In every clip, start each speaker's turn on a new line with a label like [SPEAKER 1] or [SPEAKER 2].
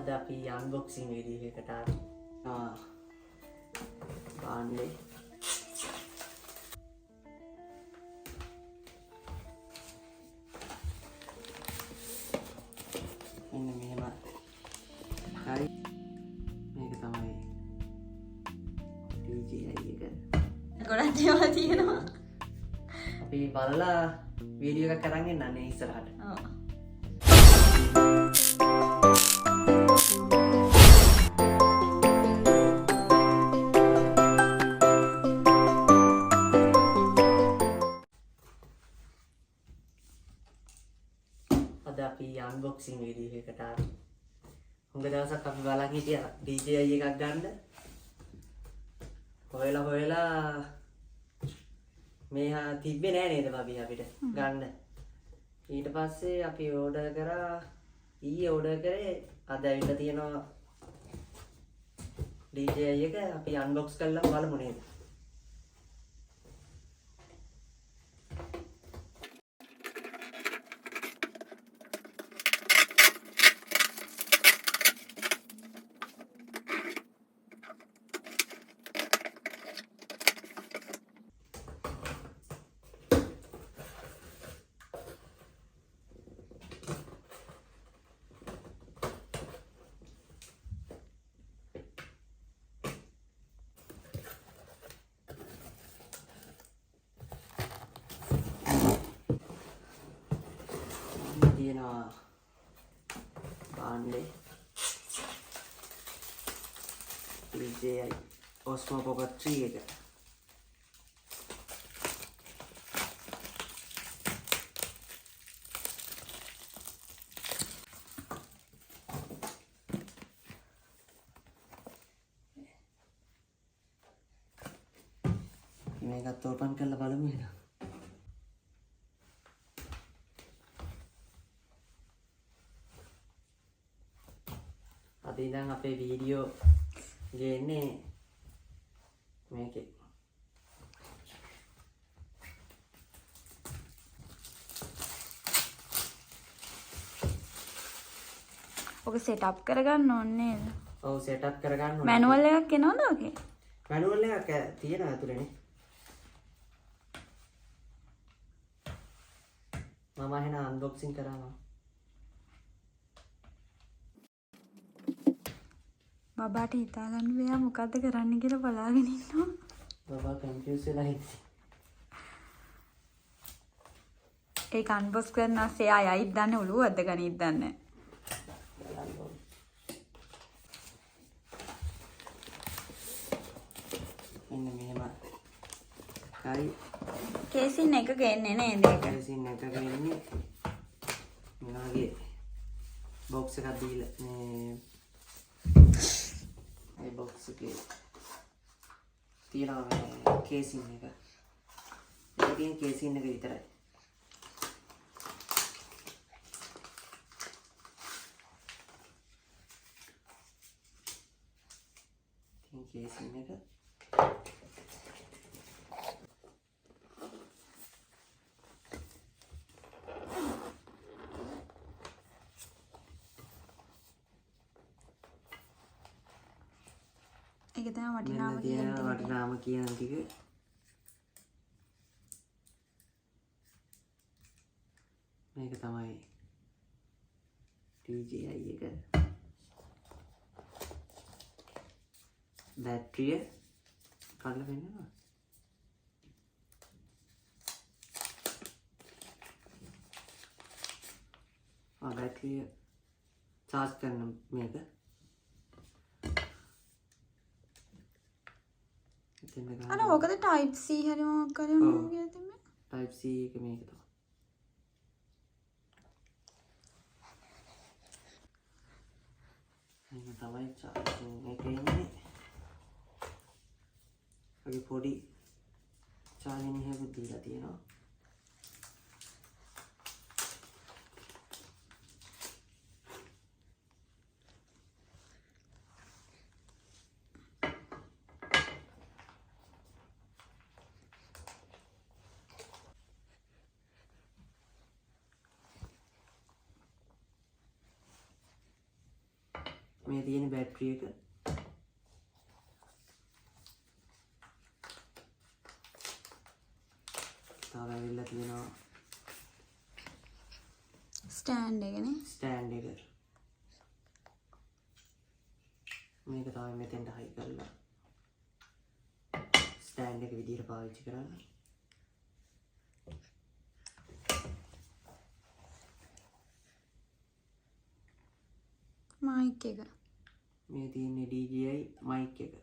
[SPEAKER 1] අද අපි unboxing video එකකට ආන්නේ මෙන්න මෙහෙම හරි මේක තමයි DJI එක
[SPEAKER 2] ගොඩක් දේවල් තියෙනවා
[SPEAKER 1] අපි බලලා වීඩියෝ එකක් අරන් එන්නන්නේ ඉස්සරහට අද අපි අන්බොක්සිං වීඩියෝ එකකට හුඟ දවසක් අපි බලන් හිටියා DJI එකක් ගන්න හොයලා මේ තිබ්බේ නෑ නේද බබි අපිට ගන්න ඊට පස්සේ අපි ඕඩර් කරා ඊයේ ඕඩර් කරේ අද ඇවිල්ලා තියෙනවා DJI එක අපි අන්බොක්ස් කරලා බලමු නේද තියෙනවා බාණ්ඩේ DJI Osmo Pocket 3 එක මේකත් ඕපන් කරලා බලමු එහෙනම් අද ඉඳන් අපේ වීඩියෝ ගේන්නේ මේකේ
[SPEAKER 2] ඔක සෙටප් කරගන්න ඕනේ නේද?
[SPEAKER 1] ඔව් සෙටප් කරගන්න ඕනේ
[SPEAKER 2] මැනුවල් එකක් එනවද ඔකේ?
[SPEAKER 1] මැනුවල් එකක් තියෙනවා ඇතුලේනේ මම එහෙනම් අන්බොක්සිං කරනවා
[SPEAKER 2] බබාට හිතා ගන්න බෑ මොකද්ද කරන්න කියලා බලාගෙන ඉන්නවා.
[SPEAKER 1] බබා කන්ෆියුස් වෙලා ඉන්නේ.
[SPEAKER 2] ඒක අන්බොක්ස් කරනස්සේ ආයෙත් දන්නේ ඔළුව අද්ද ගනිත් දන්නේ.
[SPEAKER 1] මෙන්න මෙහෙම හරි
[SPEAKER 2] කේසින් එක ගේන්නේ නේද ඒක?
[SPEAKER 1] කේසින් එක ගේන්නේ මොනවාගේ බොක්ස් එකක් දීලා මේ බොක්ස් එකේ තියෙනවා මේ කේසින් එක. ඒක තියෙන කේසින් එක විතරයි. තියෙන කේසින් එක.
[SPEAKER 2] ඒක තමයි වටිනාම කියන්නේ.
[SPEAKER 1] වටිනාම කියන ටික මේක තමයි DJI එක බැටරිය කඩලා වෙනවා බැටරිය charge කරන මේක
[SPEAKER 2] අර ඔකද type C හරි මොකක් කරේ මොකද කියලා තිබ්බේ?
[SPEAKER 1] type C එක මේක තමයි. මේක තමයි charging එක ඉන්නේ. අපි පොඩි charging එකක් දීලා තියෙනවා. මේ තියෙන බැටරි එක. තව ඇවිල්ලා තියෙනවා
[SPEAKER 2] ස්ටෑන්ඩ් එකනේ.
[SPEAKER 1] ස්ටෑන්ඩ් එක. මේක තමයි මෙතෙන්ට හයි කරලා ස්ටෑන්ඩ් එක විදිහට පාවිච්චි කරන්න.
[SPEAKER 2] මයික් එක.
[SPEAKER 1] මේ තියෙන්නේ DJI මයික් එක.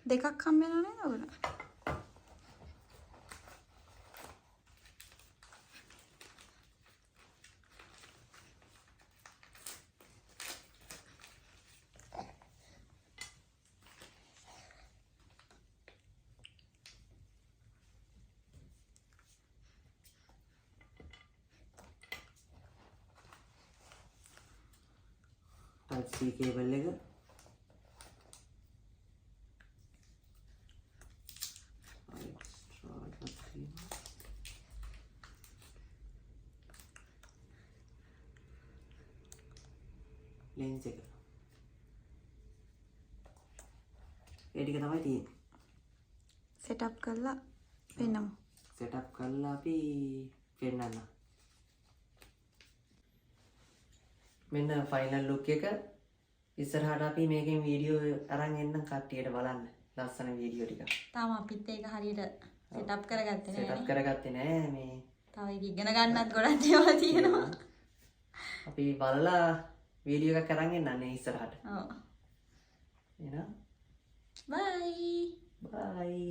[SPEAKER 2] දෙකක් හම්බ වෙනව නේද ඔයගොල්ලෝ?
[SPEAKER 1] Type C cable එක. lens එක. ඒ ටික තමයි තියෙන්නේ.
[SPEAKER 2] සෙටප් කරලා පෙන්නමු.
[SPEAKER 1] සෙටප් කරලා අපි පෙන්නන්න. මෙන්න ෆයිනල් ලුක් එක. ඉස්සරහට අපි මේකෙන් වීඩියෝ අරන් එන්නම් කට්ටියට බලන්න. ලස්සන වීඩියෝ ටික.
[SPEAKER 2] තාම අපිත් ඒක හරියට සෙටප් කරගත්තේ නැහැ.
[SPEAKER 1] සෙටප් කරගත්තේ නෑ මේ.
[SPEAKER 2] තව ඒක ඉගෙන ගන්නත් ගොඩක් දේවල් තියෙනවා.
[SPEAKER 1] අපි බලලා වීඩියෝ එකක් අරන් එන්නන්නේ ඉස්සරහට.
[SPEAKER 2] ඔව්.
[SPEAKER 1] එහෙනම්
[SPEAKER 2] බයි.
[SPEAKER 1] bye.